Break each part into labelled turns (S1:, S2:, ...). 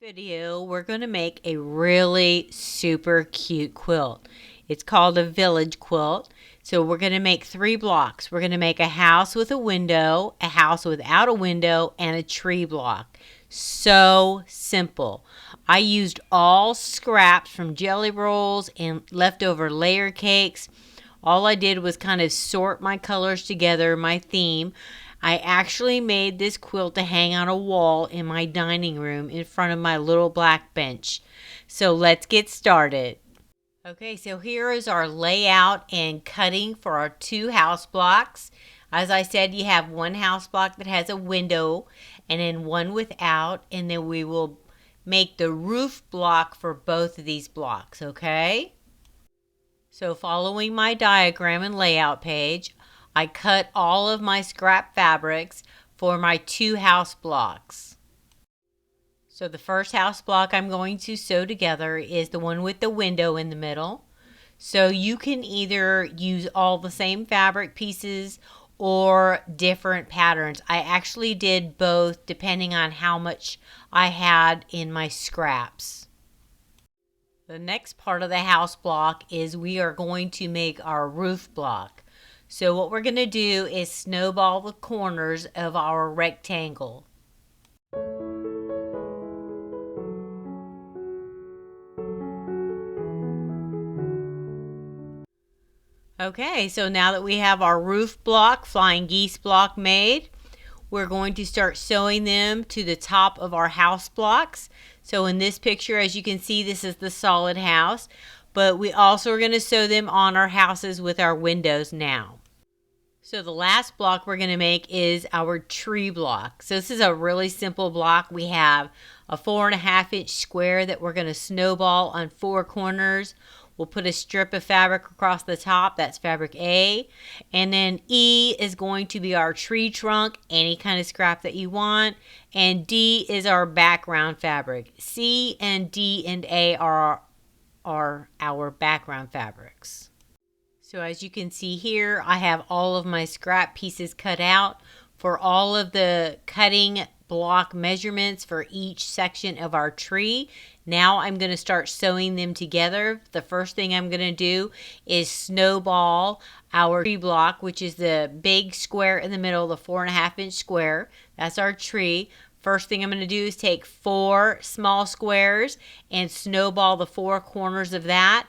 S1: Video, we're going to make a really super cute quilt. It's called a village quilt. So we're going to make 3 blocks. We're going to make a house with a window, a house without a window, and a tree block. So simple. I used all scraps from jelly rolls and leftover layer cakes. All I did was kind of sort my colors together, my theme. I actually made this quilt to hang on a wall in my dining room in front of my little black bench. So let's get started. Okay, so here is our layout and cutting for our 2 house blocks. As I said, you have 1 house block that has a window and then 1 without, and then we will make the roof block for both of these blocks, okay? So following my diagram and layout page, I cut all of my scrap fabrics for my 2 house blocks. So the first house block I'm going to sew together is the one with the window in the middle. So you can either use all the same fabric pieces or different patterns. I actually did both depending on how much I had in my scraps. The next part of the house block is we are going to make our roof block. So what we're going to do is snowball the corners of our rectangle. Okay, so now that we have our roof block, flying geese block made, we're going to start sewing them to the top of our house blocks. So in this picture, as you can see, this is the solid house, but we also are going to sew them on our houses with our windows now. So the last block we're going to make is our tree block. So this is a really simple block. We have a 4.5-inch square that we're going to snowball on 4 corners. We'll put a strip of fabric across the top. That's fabric A. And then E is going to be our tree trunk, any kind of scrap that you want. And D is our background fabric. C and D and A are our background fabrics. So as you can see here, I have all of my scrap pieces cut out for all of the cutting block measurements for each section of our tree. Now I'm going to start sewing them together. The first thing I'm going to do is snowball our tree block, which is the big square in the middle, the 4.5-inch square. That's our tree. First thing I'm going to do is take 4 small squares and snowball the 4 corners of that.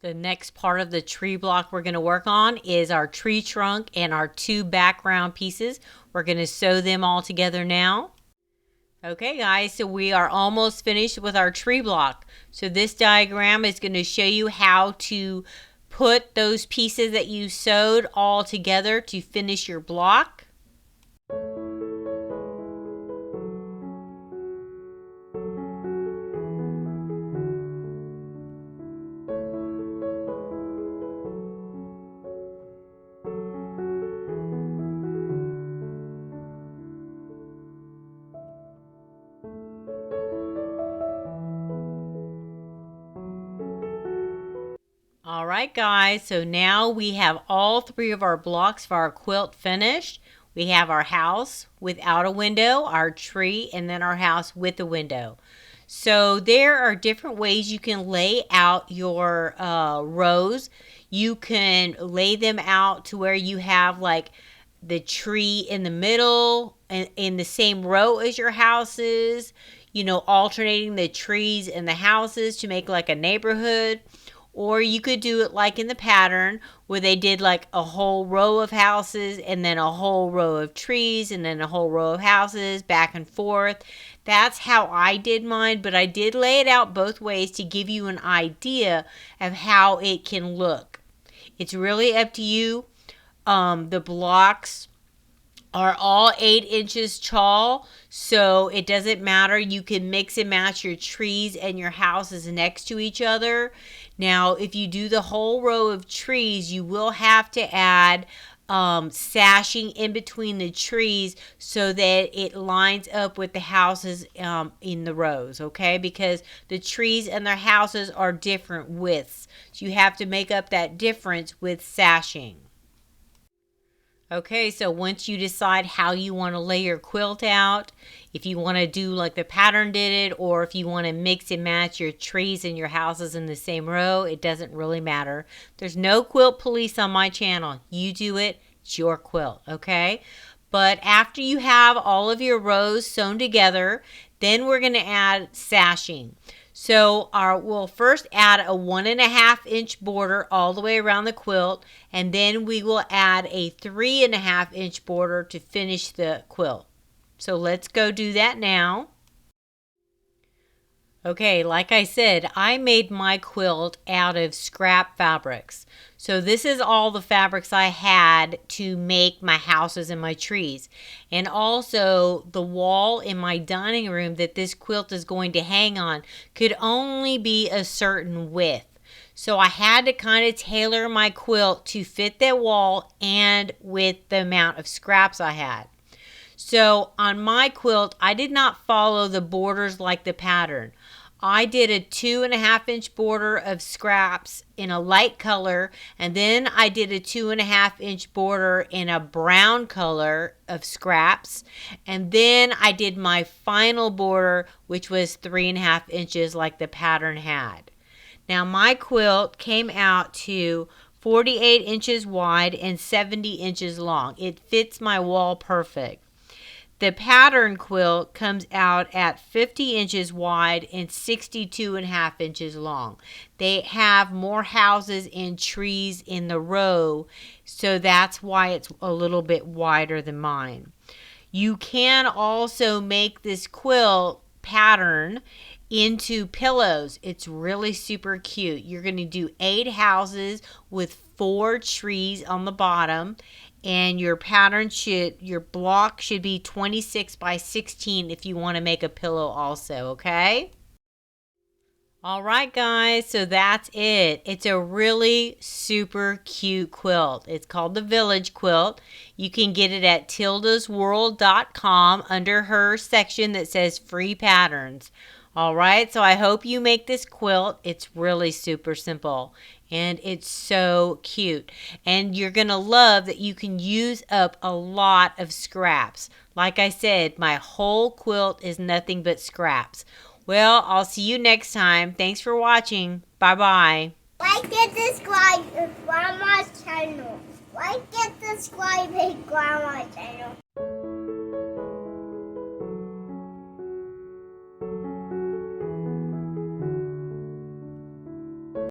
S1: The next part of the tree block we're going to work on is our tree trunk and our 2 background pieces. We're going to sew them all together now. Okay guys, so we are almost finished with our tree block. So this diagram is going to show you how to put those pieces that you sewed all together to finish your block. Alright guys, so now we have all 3 of our blocks for our quilt finished. We have our house without a window, our tree, and then our house with a window. So there are different ways you can lay out your rows. You can lay them out to where you have like the tree in the middle and in the same row as your houses, you know, alternating the trees and the houses to make like a neighborhood. Or you could do it like in the pattern where they did like a whole row of houses and then a whole row of trees and then a whole row of houses back and forth. That's how I did mine, but I did lay it out both ways to give you an idea of how it can look. It's really up to you. The blocks are all 8 inches tall, so it doesn't matter. You can mix and match your trees and your houses next to each other. Now, if you do the whole row of trees, you will have to add sashing in between the trees so that it lines up with the houses in the rows, okay? Because the trees and their houses are different widths. So you have to make up that difference with sashing. Okay, so once you decide how you want to lay your quilt out, if you want to do like the pattern did it, or if you want to mix and match your trees and your houses in the same row, it doesn't really matter. There's no quilt police on my channel. You do it, it's your quilt, okay? But after you have all of your rows sewn together, then we're going to add sashing. So we'll first add a 1.5 inch border all the way around the quilt, and then we will add a 3.5 inch border to finish the quilt. So let's go do that now. Okay, like I said, I made my quilt out of scrap fabrics. So this is all the fabrics I had to make my houses and my trees. And also the wall in my dining room that this quilt is going to hang on could only be a certain width. So I had to kind of tailor my quilt to fit that wall and with the amount of scraps I had. So on my quilt, I did not follow the borders like the pattern. I did a 2.5 inch border of scraps in a light color, and then I did a 2.5 inch border in a brown color of scraps, and then I did my final border, which was 3.5 inches like the pattern had. Now my quilt came out to 48 inches wide and 70 inches long. It fits my wall perfect. The pattern quilt comes out at 50 inches wide and 62.5 inches long. They have more houses and trees in the row, so that's why it's a little bit wider than mine. You can also make this quilt pattern into pillows. It's really super cute. You're going to do 8 houses with 4 trees on the bottom, and your block should be 26 by 16 if you want to make a pillow also, okay? All right, guys, so that's it. It's a really super cute quilt. It's called the Village Quilt. You can get it at tildasworld.com under her section that says free patterns. All right, so I hope you make this quilt. It's really super simple, and it's so cute. And you're going to love that you can use up a lot of scraps. Like I said, my whole quilt is nothing but scraps. Well, I'll see you next time. Thanks for watching. Bye-bye.
S2: Like and subscribe to Grandma's channel. Like and subscribe to Grandma's channel.